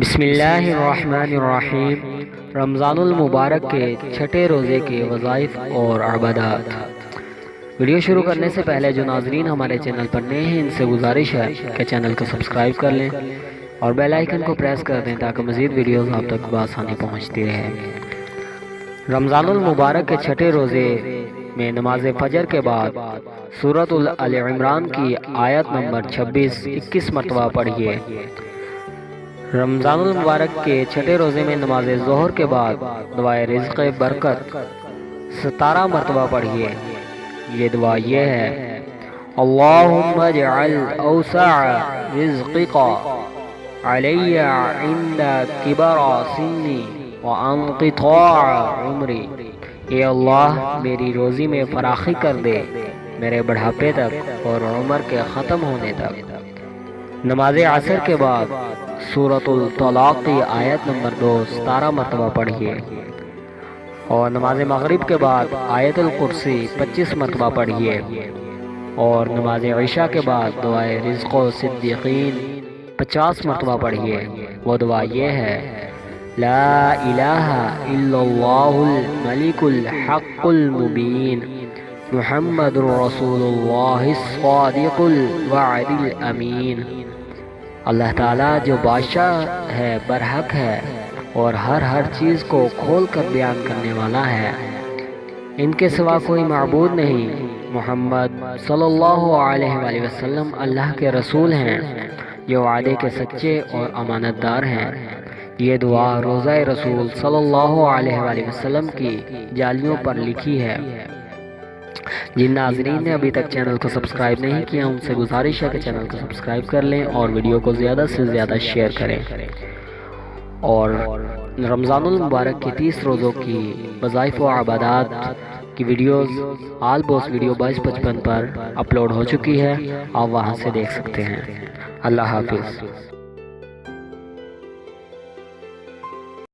بسم اللہ الرحمن الرحیم۔ رمضان المبارک کے چھٹے روزے کے وظائف اور عبادات۔ ویڈیو شروع کرنے سے پہلے جو ناظرین ہمارے چینل پر نئے ہیں ان سے گزارش ہے کہ چینل کو سبسکرائب کر لیں اور بیل آئیکن کو پریس کر دیں تاکہ مزید ویڈیوز آپ تک بآسانی پہنچتی رہیں۔ رمضان المبارک کے چھٹے روزے میں نماز فجر کے بعد سورۃ آل عمران کی آیت نمبر 26-21 مرتبہ پڑھیے۔ رمضان المبارک کے چھٹے روزے میں نماز ظہر کے بعد دعائے رزق برکت 17 مرتبہ پڑھیے۔ یہ دعا یہ ہے: اللہم اجعل اوسع رزقک علی عند کبر سنی وانقطاع عمری۔ اے اللہ میری روزی میں فراخی کر دے میرے بڑھاپے تک اور عمر کے ختم ہونے تک۔ نماز عصر کے بعد سورۃ الطلاق کی آیت نمبر 2 17 مرتبہ پڑھیے اور نماز مغرب کے بعد آیت الکرسی 25 مرتبہ پڑھیے اور نماز عشاء کے بعد دعائے رزق و صدیقین 50 مرتبہ پڑھیے۔ وہ دعا یہ ہے: لا الہ الا اللہ الملک الحق المبین محمد رسول اللہ الصادق الوعد الامین۔ اللہ تعالیٰ جو بادشاہ ہے، برحق ہے اور ہر چیز کو کھول کر بیان کرنے والا ہے، ان کے سوا کوئی معبود نہیں۔ محمد صلی اللہ علیہ وآلہ وسلم اللہ کے رسول ہیں جو وعدے کے سچے اور امانت دار ہیں۔ یہ دعا روضہ رسول صلی اللہ علیہ وآلہ وسلم کی جالیوں پر لکھی ہے۔ جن ناظرین نے ابھی تک چینل کو سبسکرائب نہیں کیا ان سے گزارش ہے کہ چینل کو سبسکرائب کر لیں اور ویڈیو کو زیادہ سے زیادہ شیئر کریں۔ اور رمضان المبارک کے 30 روزوں کی وظائف و عبادات کی ویڈیوز آل بوس ویڈیو 2255 پر اپلوڈ ہو چکی ہے، آپ وہاں سے دیکھ سکتے ہیں۔ اللہ حافظ۔